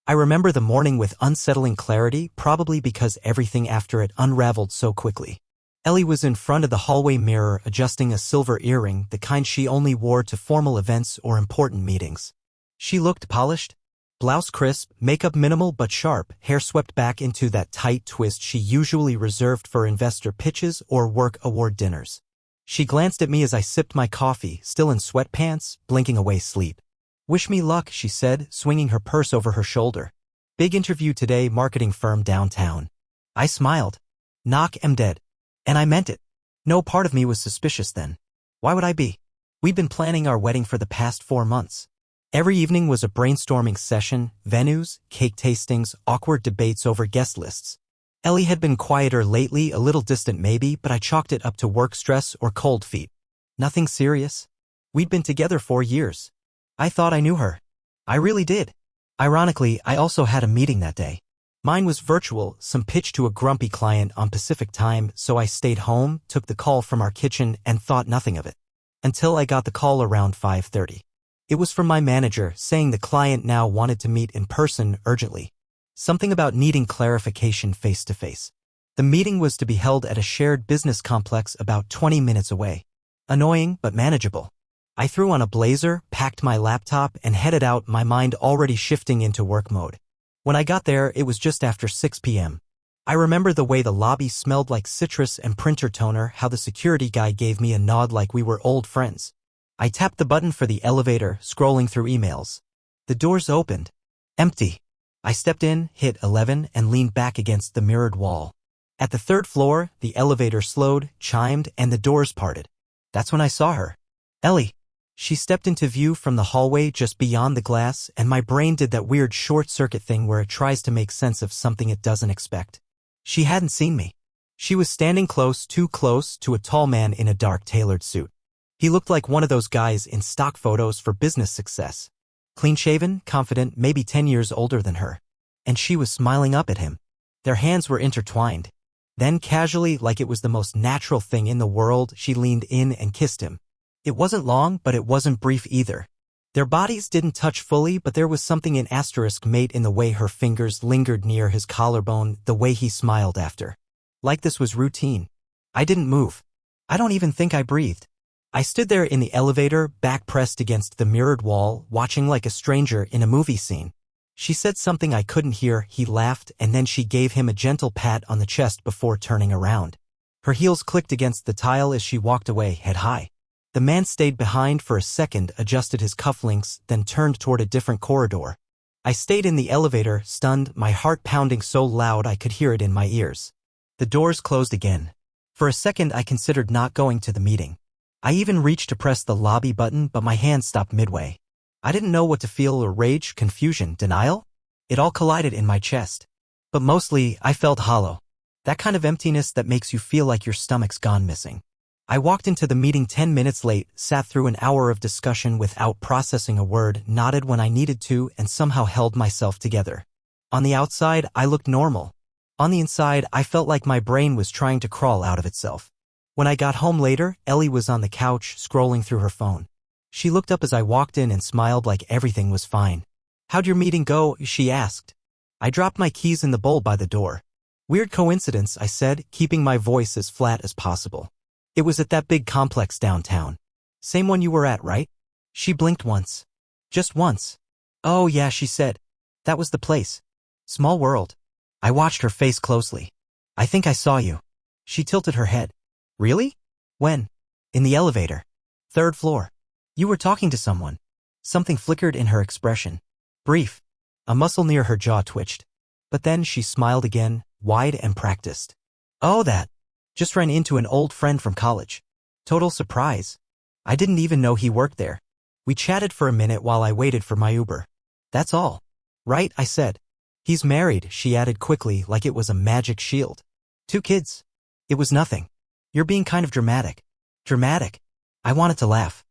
I remember the morning with unsettling clarity, probably because everything after it unraveled so quickly. Ellie was in front of the hallway mirror adjusting a silver earring, the kind she only wore to formal events or important meetings. She looked polished. Blouse crisp, makeup minimal but sharp, hair swept back into that tight twist she usually reserved for investor pitches or work award dinners. She glanced at me as I sipped my coffee, still in sweatpants, blinking away sleep. "Wish me luck," she said, swinging her purse over her shoulder. "Big interview today, marketing firm downtown." I smiled. "Knock 'em dead." And I meant it. No part of me was suspicious then. Why would I be? We'd been planning our wedding for the past 4 months. Every evening was a brainstorming session, venues, cake tastings, awkward debates over guest lists. Ellie had been quieter lately, a little distant maybe, but I chalked it up to work stress or cold feet. Nothing serious. We'd been together 4 years. I thought I knew her. I really did. Ironically, I also had a meeting that day. Mine was virtual, some pitch to a grumpy client on Pacific time, so I stayed home, took the call from our kitchen, and thought nothing of it. Until I got the call around 5:30. It was from my manager, saying the client now wanted to meet in person urgently. Something about needing clarification face-to-face. The meeting was to be held at a shared business complex about 20 minutes away. Annoying, but manageable. I threw on a blazer, packed my laptop, and headed out, my mind already shifting into work mode. When I got there, it was just after 6 p.m. I remember the way the lobby smelled like citrus and printer toner, how the security guy gave me a nod like we were old friends. I tapped the button for the elevator, scrolling through emails. The doors opened. Empty. I stepped in, hit 11, and leaned back against the mirrored wall. At the 3rd floor, the elevator slowed, chimed, and the doors parted. That's when I saw her. Ellie. She stepped into view from the hallway just beyond the glass, and my brain did that weird short-circuit thing where it tries to make sense of something it doesn't expect. She hadn't seen me. She was standing close, too close, to a tall man in a dark tailored suit. He looked like one of those guys in stock photos for business success. Clean-shaven, confident, maybe 10 years older than her. And she was smiling up at him. Their hands were intertwined. Then casually, like it was the most natural thing in the world, she leaned in and kissed him. It wasn't long, but it wasn't brief either. Their bodies didn't touch fully, but there was something in asterisk mate in the way her fingers lingered near his collarbone, the way he smiled after. Like this was routine. I didn't move. I don't even think I breathed. I stood there in the elevator, back pressed against the mirrored wall, watching like a stranger in a movie scene. She said something I couldn't hear, he laughed, and then she gave him a gentle pat on the chest before turning around. Her heels clicked against the tile as she walked away, head high. The man stayed behind for a second, adjusted his cufflinks, then turned toward a different corridor. I stayed in the elevator, stunned, my heart pounding so loud I could hear it in my ears. The doors closed again. For a second I considered not going to the meeting. I even reached to press the lobby button, but my hand stopped midway. I didn't know what to feel, or rage, confusion, denial. It all collided in my chest. But mostly, I felt hollow. That kind of emptiness that makes you feel like your stomach's gone missing. I walked into the meeting 10 minutes late, sat through an hour of discussion without processing a word, nodded when I needed to, and somehow held myself together. On the outside, I looked normal. On the inside, I felt like my brain was trying to crawl out of itself. When I got home later, Ellie was on the couch, scrolling through her phone. She looked up as I walked in and smiled like everything was fine. "How'd your meeting go?" she asked. I dropped my keys in the bowl by the door. "Weird coincidence," I said, keeping my voice as flat as possible. "It was at that big complex downtown. Same one you were at, right?" She blinked once. "Just once." "Oh yeah," she said. "That was the place. Small world." I watched her face closely. "I think I saw you." She tilted her head. "Really? When?" "In the elevator. 3rd floor. You were talking to someone." Something flickered in her expression. Brief. A muscle near her jaw twitched. But then she smiled again, wide and practiced. "Oh, that. Just ran into an old friend from college. Total surprise. I didn't even know he worked there. We chatted for a minute while I waited for my Uber. That's all." "Right," I said. "He's married," she added quickly, like it was a magic shield. "2 kids. It was nothing." "You're being kind of dramatic." "Dramatic?" I wanted to laugh.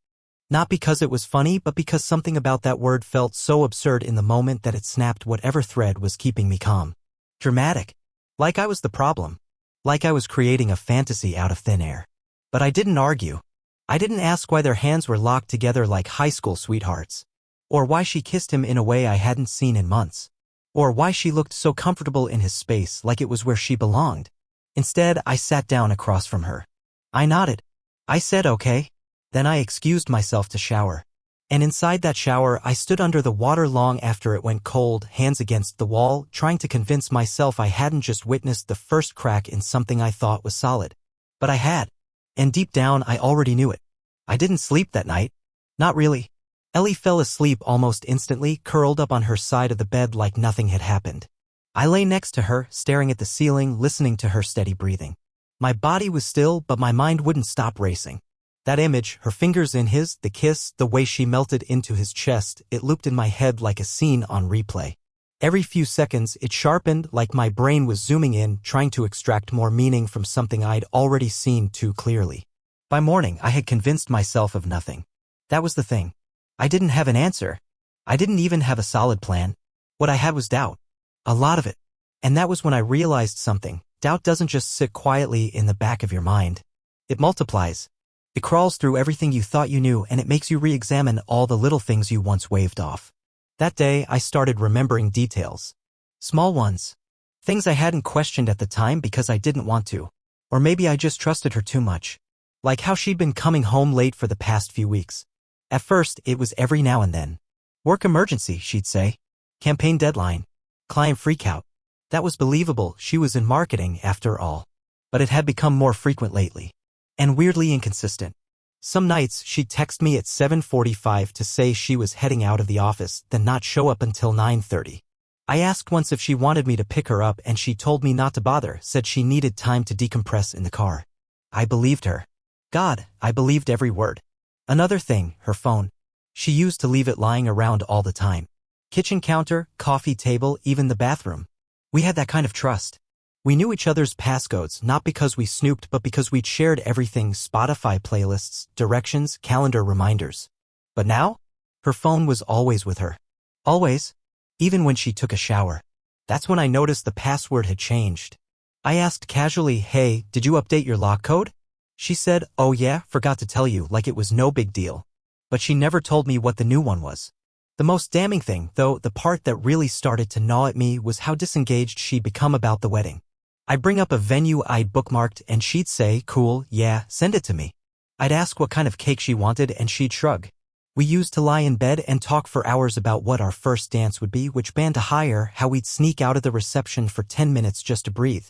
Not because it was funny, but because something about that word felt so absurd in the moment that it snapped whatever thread was keeping me calm. Dramatic. Like I was the problem. Like I was creating a fantasy out of thin air. But I didn't argue. I didn't ask why their hands were locked together like high school sweethearts. Or why she kissed him in a way I hadn't seen in months. or why she looked so comfortable in his space like it was where she belonged. Instead, I sat down across from her. I nodded. I said okay. Then I excused myself to shower. And inside that shower, I stood under the water long after it went cold, hands against the wall, trying to convince myself I hadn't just witnessed the first crack in something I thought was solid. But I had. And deep down, I already knew it. I didn't sleep that night. Not really. Ellie fell asleep almost instantly, curled up on her side of the bed like nothing had happened. I lay next to her, staring at the ceiling, listening to her steady breathing. My body was still, but my mind wouldn't stop racing. That image, her fingers in his, the kiss, the way she melted into his chest, it looped in my head like a scene on replay. Every few seconds, it sharpened like my brain was zooming in, trying to extract more meaning from something I'd already seen too clearly. By morning, I had convinced myself of nothing. That was the thing. I didn't have an answer. I didn't even have a solid plan. What I had was doubt. A lot of it. And that was when I realized something. Doubt doesn't just sit quietly in the back of your mind. It multiplies. It crawls through everything you thought you knew, and it makes you re-examine all the little things you once waved off. That day, I started remembering details. Small ones. Things I hadn't questioned at the time because I didn't want to. Or maybe I just trusted her too much. Like how she'd been coming home late for the past few weeks. At first, it was every now and then. Work emergency, she'd say. Campaign deadline. Client freakout. That was believable, she was in marketing after all. But it had become more frequent lately. And weirdly inconsistent. Some nights, she'd text me at 7:45 to say she was heading out of the office, then not show up until 9:30. I asked once if she wanted me to pick her up and she told me not to bother, said she needed time to decompress in the car. I believed her. God, I believed every word. Another thing, her phone. She used to leave it lying around all the time. Kitchen counter, coffee table, even the bathroom. We had that kind of trust. We knew each other's passcodes, not because we snooped, but because we'd shared everything: Spotify playlists, directions, calendar reminders. But now? Her phone was always with her. Always. Even when she took a shower. That's when I noticed the password had changed. I asked casually, hey, did you update your lock code? She said, oh yeah, forgot to tell you, like it was no big deal. But she never told me what the new one was. The most damning thing, though, the part that really started to gnaw at me, was how disengaged she'd become about the wedding. I'd bring up a venue I'd bookmarked and she'd say, cool, yeah, send it to me. I'd ask what kind of cake she wanted and she'd shrug. We used to lie in bed and talk for hours about what our first dance would be, which band to hire, how we'd sneak out of the reception for 10 minutes just to breathe.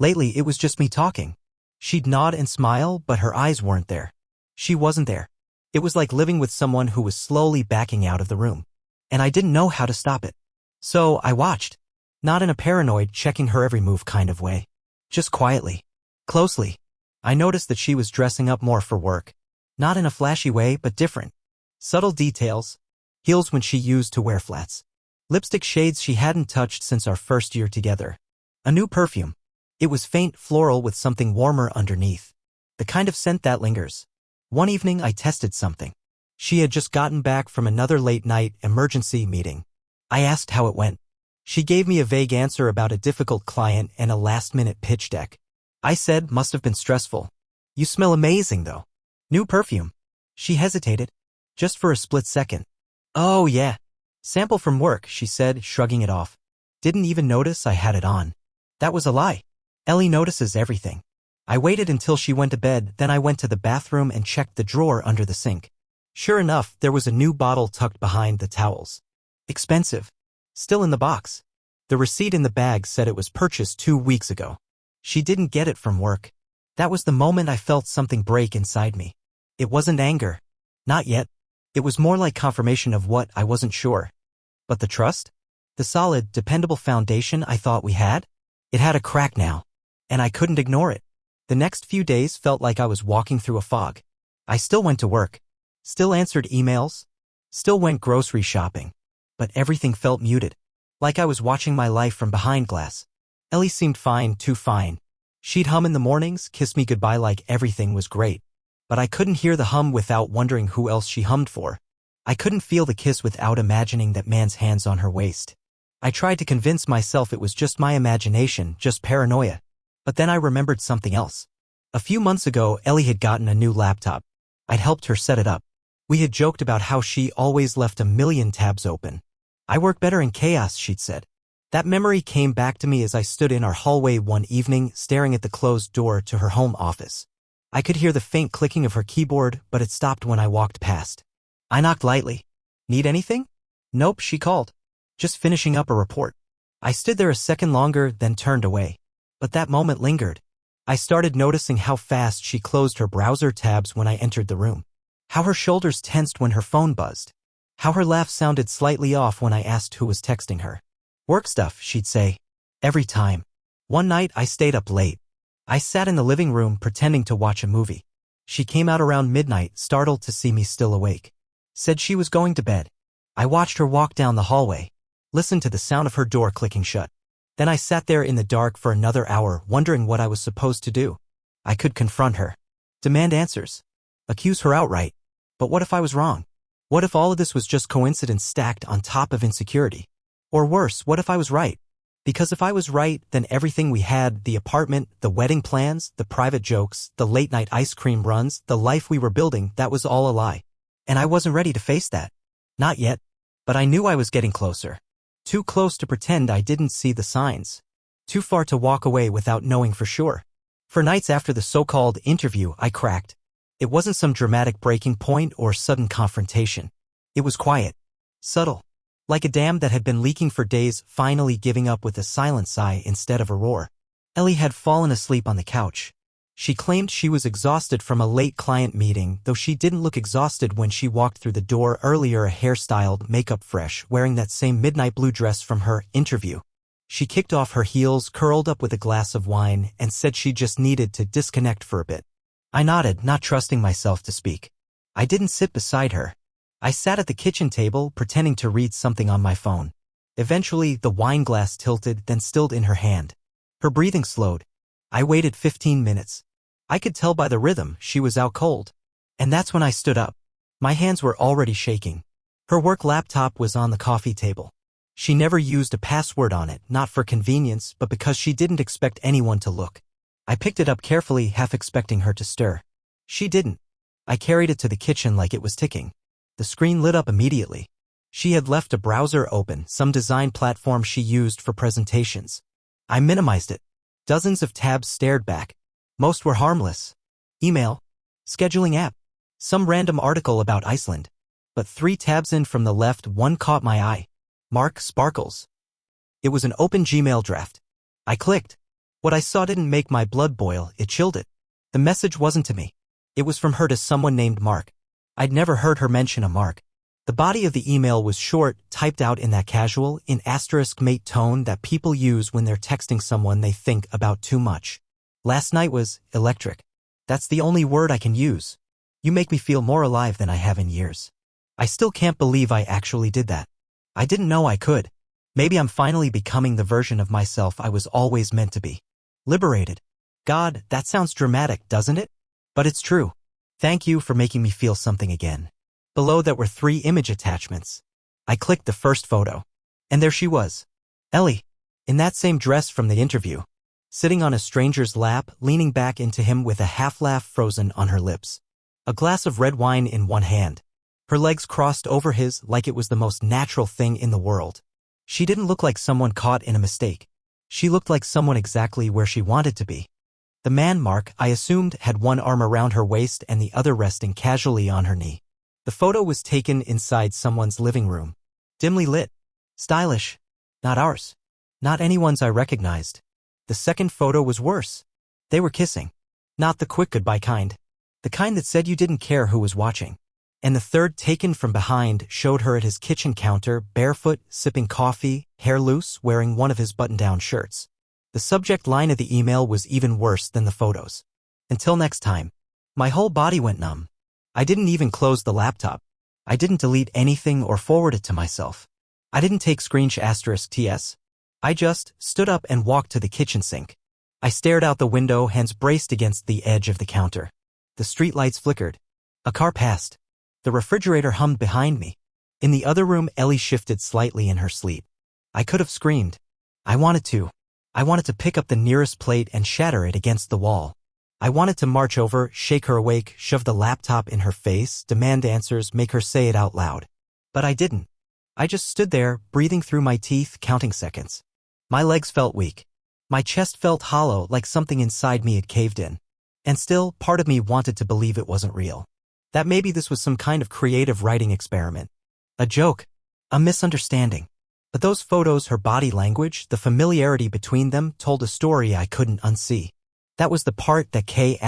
Lately, it was just me talking. She'd nod and smile, but her eyes weren't there. She wasn't there. It was like living with someone who was slowly backing out of the room. And I didn't know how to stop it. So I watched. Not in a paranoid, checking her every move kind of way. Just quietly. Closely. I noticed that she was dressing up more for work. Not in a flashy way, but different. Subtle details. Heels when she used to wear flats. Lipstick shades she hadn't touched since our first year together. A new perfume. It was faint, floral with something warmer underneath. The kind of scent that lingers. One evening I tested something. She had just gotten back from another late-night emergency meeting. I asked how it went. She gave me a vague answer about a difficult client and a last-minute pitch deck. I said, must have been stressful. You smell amazing, though. New perfume. She hesitated. Just for a split second. Oh, yeah. Sample from work, she said, shrugging it off. Didn't even notice I had it on. That was a lie. Ellie notices everything. I waited until she went to bed, then I went to the bathroom and checked the drawer under the sink. Sure enough, there was a new bottle tucked behind the towels. Expensive. Still in the box. The receipt in the bag said it was purchased 2 weeks ago. She didn't get it from work. That was the moment I felt something break inside me. It wasn't anger. Not yet. It was more like confirmation of what I wasn't sure. But the trust? The solid, dependable foundation I thought we had? It had a crack now. And I couldn't ignore it. The next few days felt like I was walking through a fog. I still went to work. Still answered emails. Still went grocery shopping. But everything felt muted. Like I was watching my life from behind glass. Ellie seemed fine, too fine. She'd hum in the mornings, kiss me goodbye like everything was great. But I couldn't hear the hum without wondering who else she hummed for. I couldn't feel the kiss without imagining that man's hands on her waist. I tried to convince myself it was just my imagination, just paranoia. But then I remembered something else. A few months ago, Ellie had gotten a new laptop. I'd helped her set it up. We had joked about how she always left a million tabs open. I work better in chaos, she'd said. That memory came back to me as I stood in our hallway one evening staring at the closed door to her home office. I could hear the faint clicking of her keyboard, but it stopped when I walked past. I knocked lightly. "Need anything?" "Nope," she called. "Just finishing up a report." I stood there a second longer, then turned away. But that moment lingered. I started noticing how fast she closed her browser tabs when I entered the room. How her shoulders tensed when her phone buzzed. How her laugh sounded slightly off when I asked who was texting her. "Work stuff," she'd say. Every time. One night I stayed up late. I sat in the living room pretending to watch a movie. She came out around midnight, startled to see me still awake. Said she was going to bed. I watched her walk down the hallway. Listened to the sound of her door clicking shut. Then I sat there in the dark for another hour, wondering what I was supposed to do. I could confront her. Demand answers. Accuse her outright. But what if I was wrong? What if all of this was just coincidence stacked on top of insecurity? Or worse, what if I was right? Because if I was right, then everything we had, the apartment, the wedding plans, the private jokes, the late-night ice cream runs, the life we were building, that was all a lie. And I wasn't ready to face that. Not yet. But I knew I was getting closer. Too close to pretend I didn't see the signs. Too far to walk away without knowing for sure. For nights after the so-called interview, I cracked. It wasn't some dramatic breaking point or sudden confrontation. It was quiet. Subtle. Like a dam that had been leaking for days, finally giving up with a silent sigh instead of a roar. Ellie had fallen asleep on the couch. She claimed she was exhausted from a late client meeting, though she didn't look exhausted when she walked through the door earlier, hairstyled, makeup fresh, wearing that same midnight blue dress from her interview. She kicked off her heels, curled up with a glass of wine, and said she just needed to disconnect for a bit. I nodded, not trusting myself to speak. I didn't sit beside her. I sat at the kitchen table, pretending to read something on my phone. Eventually, the wine glass tilted, then stilled in her hand. Her breathing slowed. I waited 15 minutes. I could tell by the rhythm she was out cold. And that's when I stood up. My hands were already shaking. Her work laptop was on the coffee table. She never used a password on it, not for convenience, but because she didn't expect anyone to look. I picked it up carefully, half expecting her to stir. She didn't. I carried it to the kitchen like it was ticking. The screen lit up immediately. She had left a browser open, some design platform she used for presentations. I minimized it. Dozens of tabs stared back. Most were harmless. Email. Scheduling app. Some random article about Iceland. But 3 tabs in from the left, one caught my eye. Mark Sparkles. It was an open Gmail draft. I clicked. What I saw didn't make my blood boil, it chilled it. The message wasn't to me. It was from her to someone named Mark. I'd never heard her mention a Mark. The body of the email was short, typed out in that casual, in asterisk mate tone that people use when they're texting someone they think about too much. Last night was electric. That's the only word I can use. You make me feel more alive than I have in years. I still can't believe I actually did that. I didn't know I could. Maybe I'm finally becoming the version of myself I was always meant to be. Liberated. God, that sounds dramatic, doesn't it? But it's true. Thank you for making me feel something again. Below that were 3 image attachments. I clicked the first photo. And there she was. Ellie. In that same dress from the interview. Sitting on a stranger's lap, leaning back into him with a half-laugh frozen on her lips. A glass of red wine in one hand. Her legs crossed over his like it was the most natural thing in the world. She didn't look like someone caught in a mistake. She looked like someone exactly where she wanted to be. The man, Mark, I assumed, had one arm around her waist and the other resting casually on her knee. The photo was taken inside someone's living room. Dimly lit. Stylish. Not ours. Not anyone's I recognized. The second photo was worse. They were kissing. Not the quick goodbye kind. The kind that said you didn't care who was watching. And the third, taken from behind, showed her at his kitchen counter, barefoot, sipping coffee, hair loose, wearing one of his button-down shirts. The subject line of the email was even worse than the photos. Until next time. My whole body went numb. I didn't even close the laptop. I didn't delete anything or forward it to myself. I didn't take *TS. I just stood up and walked to the kitchen sink. I stared out the window, hands braced against the edge of the counter. The streetlights flickered. A car passed. The refrigerator hummed behind me. In the other room, Ellie shifted slightly in her sleep. I could have screamed. I wanted to. I wanted to pick up the nearest plate and shatter it against the wall. I wanted to march over, shake her awake, shove the laptop in her face, demand answers, make her say it out loud. But I didn't. I just stood there, breathing through my teeth, counting seconds. My legs felt weak. My chest felt hollow, like something inside me had caved in. And still, part of me wanted to believe it wasn't real. That maybe this was some kind of creative writing experiment. A joke. A misunderstanding. But those photos, her body language, the familiarity between them, told a story I couldn't unsee. That was the part that K**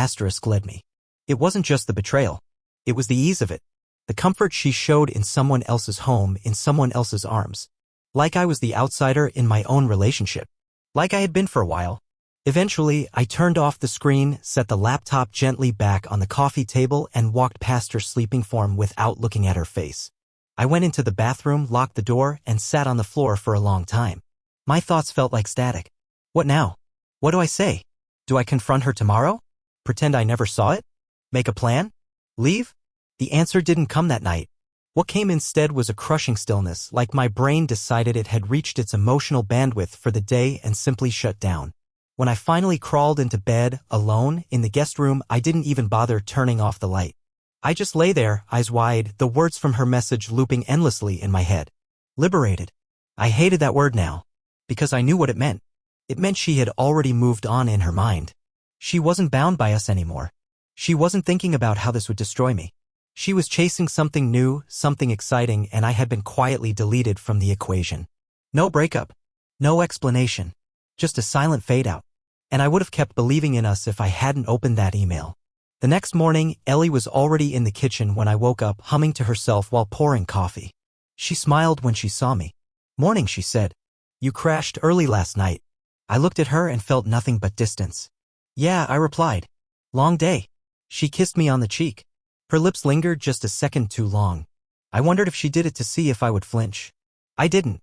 led me. It wasn't just the betrayal. It was the ease of it. The comfort she showed in someone else's home, in someone else's arms. Like I was the outsider in my own relationship. Like I had been for a while. Eventually, I turned off the screen, set the laptop gently back on the coffee table, and walked past her sleeping form without looking at her face. I went into the bathroom, locked the door, and sat on the floor for a long time. My thoughts felt like static. What now? What do I say? Do I confront her tomorrow? Pretend I never saw it? Make a plan? Leave? The answer didn't come that night. What came instead was a crushing stillness, like my brain decided it had reached its emotional bandwidth for the day and simply shut down. When I finally crawled into bed, alone, in the guest room, I didn't even bother turning off the light. I just lay there, eyes wide, the words from her message looping endlessly in my head. Liberated. I hated that word now. Because I knew what it meant. It meant she had already moved on in her mind. She wasn't bound by us anymore. She wasn't thinking about how this would destroy me. She was chasing something new, something exciting, and I had been quietly deleted from the equation. No breakup. No explanation. Just a silent fade out. And I would have kept believing in us if I hadn't opened that email. The next morning, Ellie was already in the kitchen when I woke up, humming to herself while pouring coffee. She smiled when she saw me. Morning, she said. You crashed early last night. I looked at her and felt nothing but distance. Yeah, I replied. Long day. She kissed me on the cheek. Her lips lingered just a second too long. I wondered if she did it to see if I would flinch. I didn't.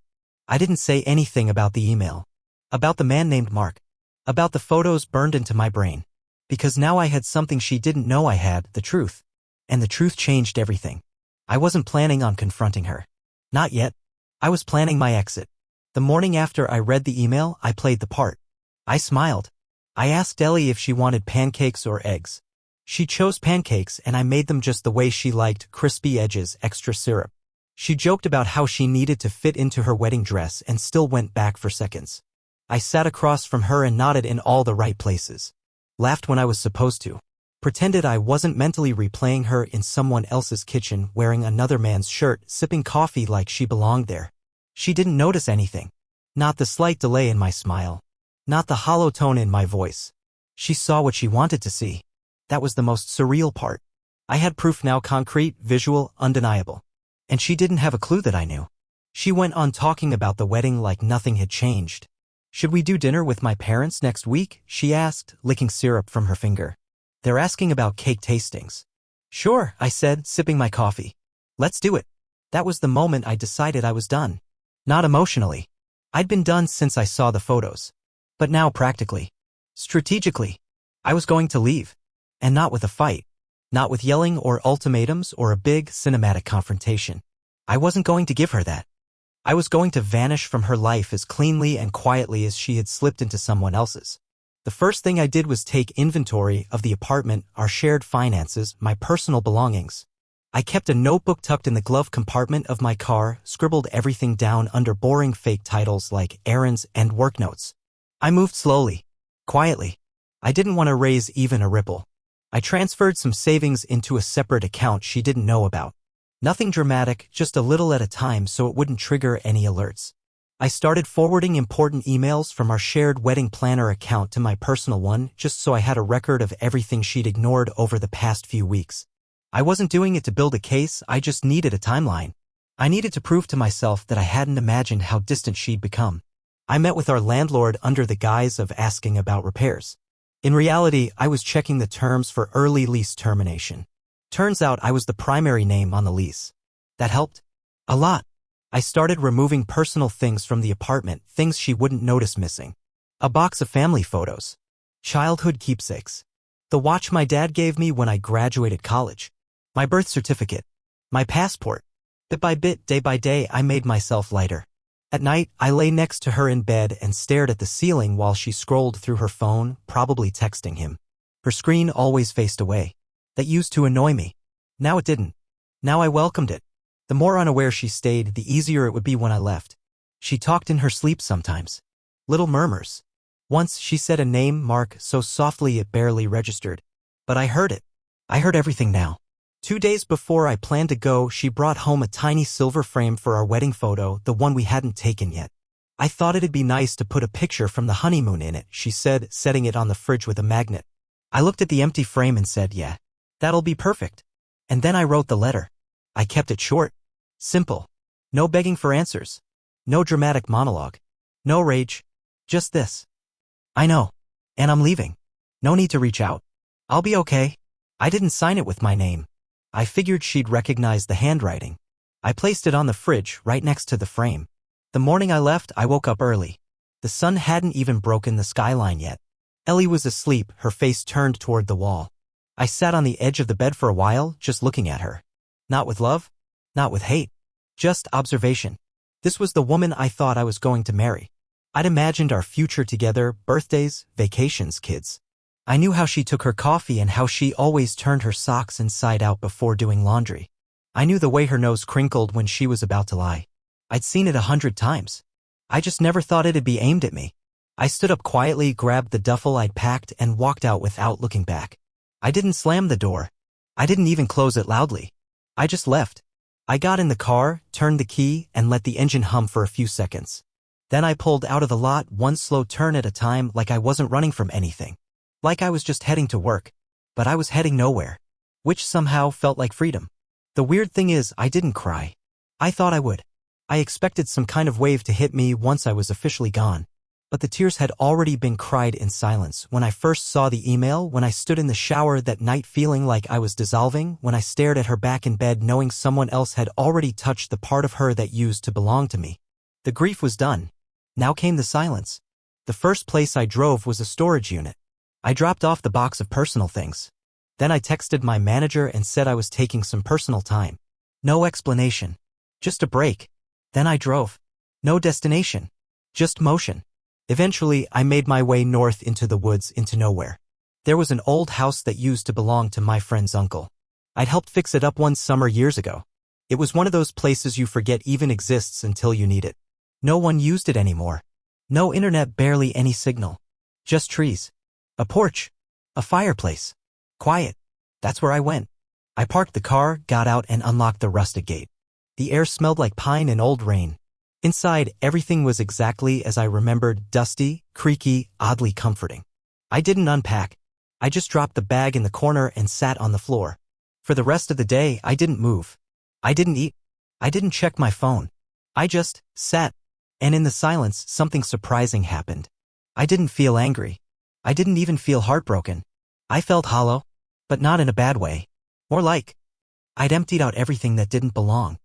I didn't say anything about the email. About the man named Mark. About the photos burned into my brain. Because now I had something she didn't know I had, the truth. And the truth changed everything. I wasn't planning on confronting her. Not yet. I was planning my exit. The morning after I read the email, I played the part. I smiled. I asked Ellie if she wanted pancakes or eggs. She chose pancakes and I made them just the way she liked, crispy edges, extra syrup. She joked about how she needed to fit into her wedding dress and still went back for seconds. I sat across from her and nodded in all the right places. Laughed when I was supposed to. Pretended I wasn't mentally replaying her in someone else's kitchen wearing another man's shirt, sipping coffee like she belonged there. She didn't notice anything. Not the slight delay in my smile. Not the hollow tone in my voice. She saw what she wanted to see. That was the most surreal part. I had proof now, concrete, visual, undeniable. And she didn't have a clue that I knew. She went on talking about the wedding like nothing had changed. Should we do dinner with my parents next week? She asked, licking syrup from her finger. They're asking about cake tastings. Sure, I said, sipping my coffee. Let's do it. That was the moment I decided I was done. Not emotionally. I'd been done since I saw the photos. But now practically. Strategically. I was going to leave. And not with a fight. Not with yelling or ultimatums or a big cinematic confrontation. I wasn't going to give her that. I was going to vanish from her life as cleanly and quietly as she had slipped into someone else's. The first thing I did was take inventory of the apartment, our shared finances, my personal belongings. I kept a notebook tucked in the glove compartment of my car, scribbled everything down under boring fake titles like errands and work notes. I moved slowly. Quietly. I didn't want to raise even a ripple. I transferred some savings into a separate account she didn't know about. Nothing dramatic, just a little at a time so it wouldn't trigger any alerts. I started forwarding important emails from our shared wedding planner account to my personal one, just so I had a record of everything she'd ignored over the past few weeks. I wasn't doing it to build a case, I just needed a timeline. I needed to prove to myself that I hadn't imagined how distant she'd become. I met with our landlord under the guise of asking about repairs. In reality, I was checking the terms for early lease termination. Turns out I was the primary name on the lease. That helped? A lot. I started removing personal things from the apartment, things she wouldn't notice missing. A box of family photos. Childhood keepsakes. The watch my dad gave me when I graduated college. My birth certificate. My passport. Bit by bit, day by day, I made myself lighter. At night, I lay next to her in bed and stared at the ceiling while she scrolled through her phone, probably texting him. Her screen always faced away. That used to annoy me. Now it didn't. Now I welcomed it. The more unaware she stayed, the easier it would be when I left. She talked in her sleep sometimes. Little murmurs. Once she said a name mark so softly it barely registered. But I heard it. I heard everything now. 2 days before I planned to go, she brought home a tiny silver frame for our wedding photo, the one we hadn't taken yet. I thought it'd be nice to put a picture from the honeymoon in it, she said, setting it on the fridge with a magnet. I looked at the empty frame and said, yeah, that'll be perfect. And then I wrote the letter. I kept it short. Simple. No begging for answers. No dramatic monologue. No rage. Just this. I know. And I'm leaving. No need to reach out. I'll be okay. I didn't sign it with my name. I figured she'd recognize the handwriting. I placed it on the fridge right next to the frame. The morning I left, I woke up early. The sun hadn't even broken the skyline yet. Ellie was asleep, her face turned toward the wall. I sat on the edge of the bed for a while, just looking at her. Not with love, not with hate, just observation. This was the woman I thought I was going to marry. I'd imagined our future together, birthdays, vacations, kids. I knew how she took her coffee and how she always turned her socks inside out before doing laundry. I knew the way her nose crinkled when she was about to lie. I'd seen it 100 times. I just never thought it'd be aimed at me. I stood up quietly, grabbed the duffel I'd packed, and walked out without looking back. I didn't slam the door. I didn't even close it loudly. I just left. I got in the car, turned the key, and let the engine hum for a few seconds. Then I pulled out of the lot, one slow turn at a time, like I wasn't running from anything. Like I was just heading to work. But I was heading nowhere. Which somehow felt like freedom. The weird thing is, I didn't cry. I thought I would. I expected some kind of wave to hit me once I was officially gone. But the tears had already been cried in silence when I first saw the email, when I stood in the shower that night feeling like I was dissolving, when I stared at her back in bed knowing someone else had already touched the part of her that used to belong to me. The grief was done. Now came the silence. The first place I drove was a storage unit. I dropped off the box of personal things. Then I texted my manager and said I was taking some personal time. No explanation. Just a break. Then I drove. No destination. Just motion. Eventually, I made my way north into the woods, into nowhere. There was an old house that used to belong to my friend's uncle. I'd helped fix it up one summer years ago. It was one of those places you forget even exists until you need it. No one used it anymore. No internet, barely any signal. Just trees. A porch. A fireplace. Quiet. That's where I went. I parked the car, got out, and unlocked the rusted gate. The air smelled like pine and old rain. Inside, everything was exactly as I remembered, dusty, creaky, oddly comforting. I didn't unpack. I just dropped the bag in the corner and sat on the floor. For the rest of the day, I didn't move. I didn't eat. I didn't check my phone. I just sat. And in the silence, something surprising happened. I didn't feel angry. I didn't even feel heartbroken. I felt hollow, but not in a bad way. More like I'd emptied out everything that didn't belong.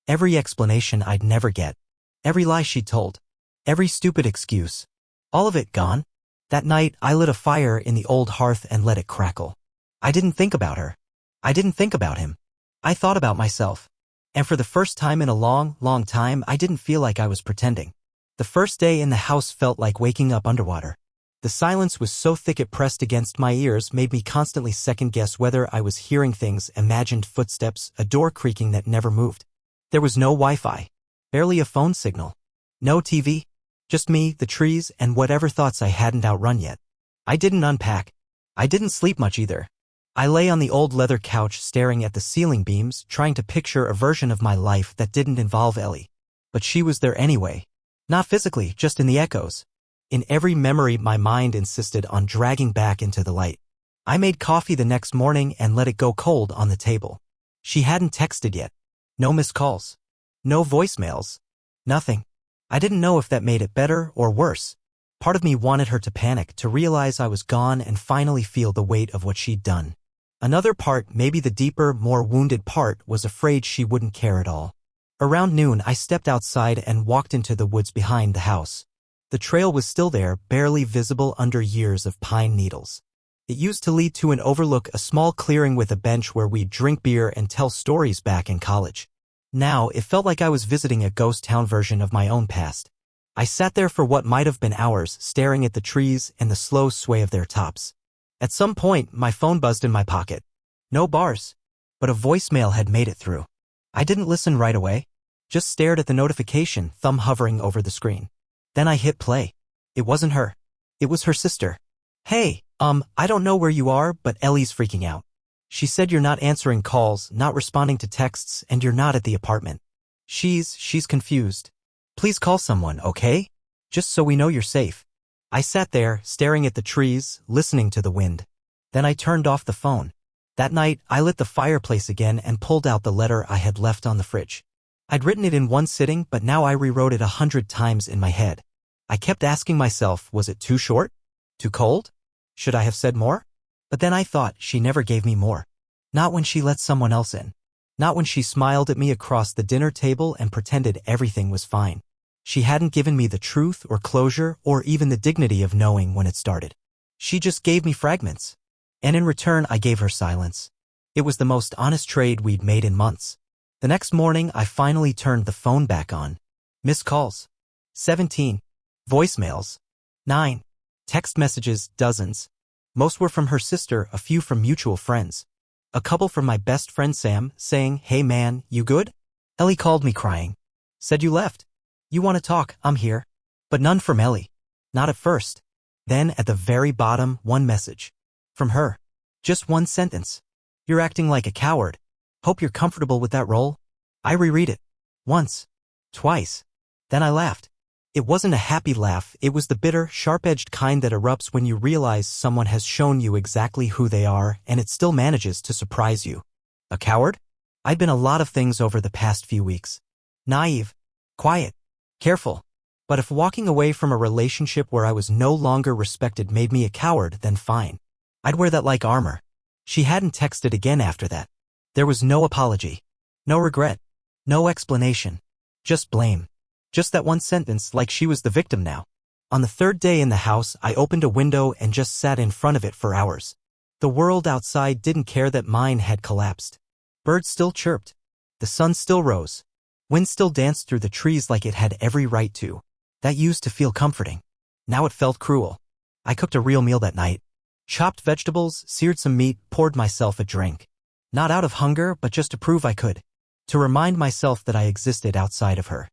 Every explanation I'd never get. Every lie she'd told. Every stupid excuse. All of it gone. That night, I lit a fire in the old hearth and let it crackle. I didn't think about her. I didn't think about him. I thought about myself. And for the first time in a long, long time, I didn't feel like I was pretending. The first day in the house felt like waking up underwater. The silence was so thick it pressed against my ears, made me constantly second-guess whether I was hearing things, imagined footsteps, a door creaking that never moved. There was no Wi-Fi. Barely a phone signal. No TV. Just me, the trees, and whatever thoughts I hadn't outrun yet. I didn't unpack. I didn't sleep much either. I lay on the old leather couch staring at the ceiling beams, trying to picture a version of my life that didn't involve Ellie. But she was there anyway. Not physically, just in the echoes. In every memory my mind insisted on dragging back into the light. I made coffee the next morning and let it go cold on the table. She hadn't texted yet. No missed calls. No voicemails. Nothing. I didn't know if that made it better or worse. Part of me wanted her to panic, to realize I was gone and finally feel the weight of what she'd done. Another part, maybe the deeper, more wounded part, was afraid she wouldn't care at all. Around noon, I stepped outside and walked into the woods behind the house. The trail was still there, barely visible under years of pine needles. It used to lead to an overlook, a small clearing with a bench where we'd drink beer and tell stories back in college. Now, it felt like I was visiting a ghost town version of my own past. I sat there for what might have been hours, staring at the trees and the slow sway of their tops. At some point, my phone buzzed in my pocket. No bars. But a voicemail had made it through. I didn't listen right away. Just stared at the notification, thumb hovering over the screen. Then I hit play. It wasn't her. It was her sister. Hey, I don't know where you are, but Ellie's freaking out. She said you're not answering calls, not responding to texts, and you're not at the apartment. She's confused. Please call someone, okay? Just so we know you're safe. I sat there, staring at the trees, listening to the wind. Then I turned off the phone. That night, I lit the fireplace again and pulled out the letter I had left on the fridge. I'd written it in one sitting, but now I rewrote it 100 times in my head. I kept asking myself, was it too short? Too cold? Should I have said more? But then I thought she never gave me more. Not when she let someone else in. Not when she smiled at me across the dinner table and pretended everything was fine. She hadn't given me the truth or closure or even the dignity of knowing when it started. She just gave me fragments. And in return, I gave her silence. It was the most honest trade we'd made in months. The next morning, I finally turned the phone back on. Missed calls. 17. Voicemails. 9. Text messages, dozens. Most were from her sister, a few from mutual friends. A couple from my best friend Sam, saying, "Hey man, you good?" Ellie called me crying. Said you left. You want to talk, I'm here. But none from Ellie. Not at first. Then, at the very bottom, one message. From her. Just one sentence. "You're acting like a coward. Hope you're comfortable with that role." I reread it. Once. Twice. Then I laughed. It wasn't a happy laugh, it was the bitter, sharp-edged kind that erupts when you realize someone has shown you exactly who they are and it still manages to surprise you. A coward? I'd been a lot of things over the past few weeks. Naive. Quiet. Careful. But if walking away from a relationship where I was no longer respected made me a coward, then fine. I'd wear that like armor. She hadn't texted again after that. There was no apology. No regret. No explanation. Just blame. Just that one sentence, like she was the victim now. On the third day in the house, I opened a window and just sat in front of it for hours. The world outside didn't care that mine had collapsed. Birds still chirped. The sun still rose. Wind still danced through the trees like it had every right to. That used to feel comforting. Now it felt cruel. I cooked a real meal that night. Chopped vegetables, seared some meat, poured myself a drink. Not out of hunger, but just to prove I could. To remind myself that I existed outside of her.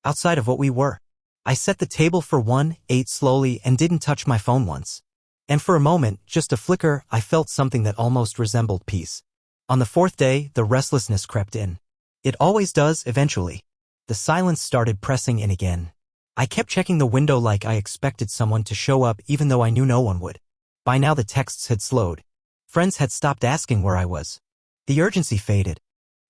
Outside of what we were. I set the table for one, ate slowly, and didn't touch my phone once. And for a moment, just a flicker, I felt something that almost resembled peace. On the fourth day, the restlessness crept in. It always does, eventually. The silence started pressing in again. I kept checking the window like I expected someone to show up even though I knew no one would. By now the texts had slowed. Friends had stopped asking where I was. The urgency faded.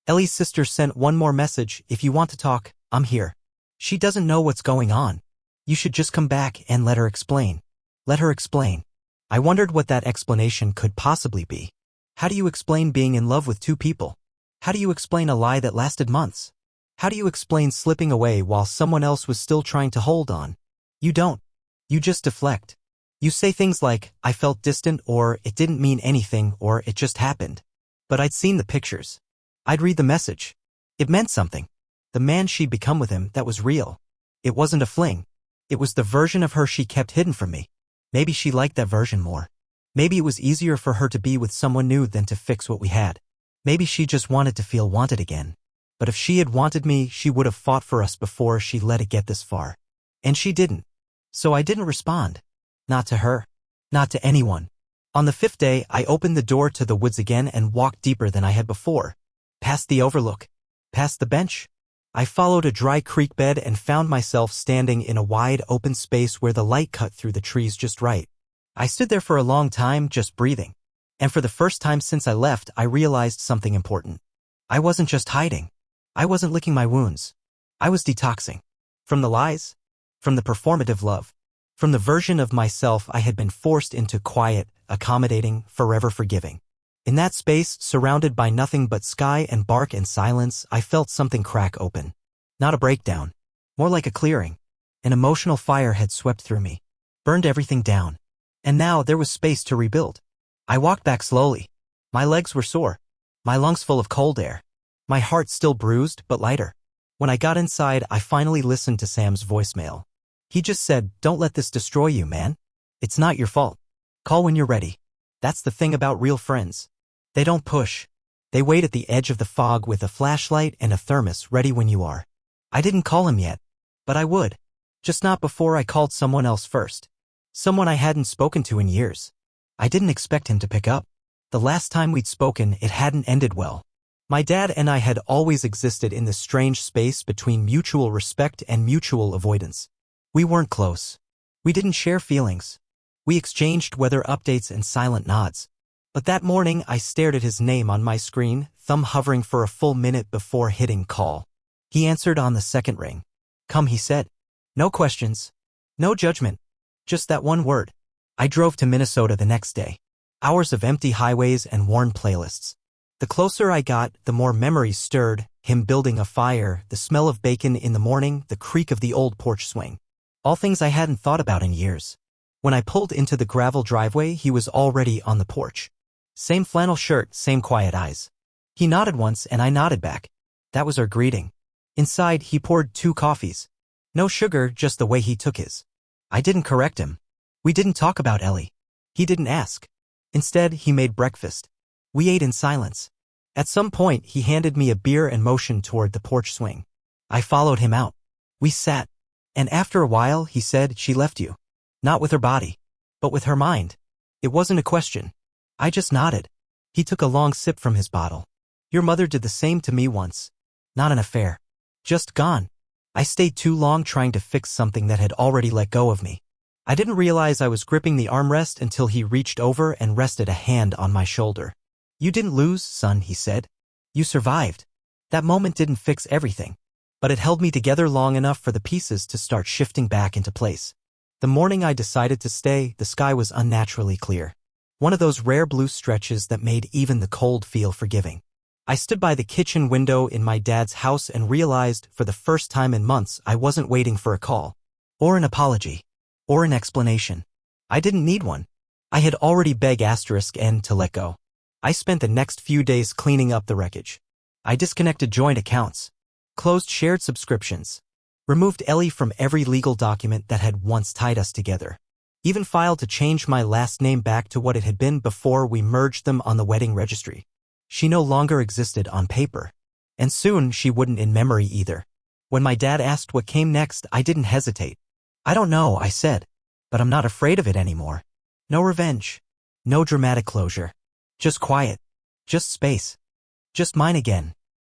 Ellie's sister sent one more message, "If you want to talk, I'm here. She doesn't know what's going on. You should just come back and let her explain." Let her explain. I wondered what that explanation could possibly be. How do you explain being in love with two people? How do you explain a lie that lasted months? How do you explain slipping away while someone else was still trying to hold on? You don't. You just deflect. You say things like, "I felt distant," or "It didn't mean anything," or "It just happened." But I'd seen the pictures. I'd read the message. It meant something. The man she'd become with him, that was real. It wasn't a fling. It was the version of her she kept hidden from me. Maybe she liked that version more. Maybe it was easier for her to be with someone new than to fix what we had. Maybe she just wanted to feel wanted again. But if she had wanted me, she would have fought for us before she let it get this far. And she didn't. So I didn't respond. Not to her. Not to anyone. On the fifth day, I opened the door to the woods again and walked deeper than I had before. Past the overlook. Past the bench. I followed a dry creek bed and found myself standing in a wide open space where the light cut through the trees just right. I stood there for a long time, just breathing. And for the first time since I left, I realized something important. I wasn't just hiding. I wasn't licking my wounds. I was detoxing. From the lies. From the performative love. From the version of myself I had been forced into, quiet, accommodating, forever forgiving. In that space, surrounded by nothing but sky and bark and silence, I felt something crack open. Not a breakdown. More like a clearing. An emotional fire had swept through me. Burned everything down. And now there was space to rebuild. I walked back slowly. My legs were sore. My lungs full of cold air. My heart still bruised, but lighter. When I got inside, I finally listened to Sam's voicemail. He just said, "Don't let this destroy you, man. It's not your fault. Call when you're ready." That's the thing about real friends. They don't push. They wait at the edge of the fog with a flashlight and a thermos ready when you are. I didn't call him yet, but I would. Just not before I called someone else first. Someone I hadn't spoken to in years. I didn't expect him to pick up. The last time we'd spoken, it hadn't ended well. My dad and I had always existed in this strange space between mutual respect and mutual avoidance. We weren't close. We didn't share feelings. We exchanged weather updates and silent nods. But that morning I stared at his name on my screen, thumb hovering for a full minute before hitting call. He answered on the second ring. Come, he said. No questions. No judgment. Just that one word. I drove to Minnesota the next day. Hours of empty highways and worn playlists. The closer I got, the more memories stirred, him building a fire, the smell of bacon in the morning, the creak of the old porch swing. All things I hadn't thought about in years. When I pulled into the gravel driveway, he was already on the porch. Same flannel shirt, same quiet eyes. He nodded once and I nodded back. That was our greeting. Inside, he poured 2 coffees. No sugar, just the way he took his. I didn't correct him. We didn't talk about Ellie. He didn't ask. Instead, he made breakfast. We ate in silence. At some point, he handed me a beer and motioned toward the porch swing. I followed him out. We sat. And after a while, he said, she left you. Not with her body, but with her mind. It wasn't a question. I just nodded. He took a long sip from his bottle. Your mother did the same to me once. Not an affair. Just gone. I stayed too long trying to fix something that had already let go of me. I didn't realize I was gripping the armrest until he reached over and rested a hand on my shoulder. You didn't lose, son, he said. You survived. That moment didn't fix everything, but it held me together long enough for the pieces to start shifting back into place. The morning I decided to stay, the sky was unnaturally clear. One of those rare blue stretches that made even the cold feel forgiving. I stood by the kitchen window in my dad's house and realized, for the first time in months, I wasn't waiting for a call. Or an apology. Or an explanation. I didn't need one. I had already begged *N to let go. I spent the next few days cleaning up the wreckage. I disconnected joint accounts. Closed shared subscriptions. Removed Ellie from every legal document that had once tied us together. Even filed to change my last name back to what it had been before we merged them on the wedding registry. She no longer existed on paper. And soon she wouldn't in memory either. When my dad asked what came next, I didn't hesitate. I don't know, I said. But I'm not afraid of it anymore. No revenge. No dramatic closure. Just quiet. Just space. Just mine again.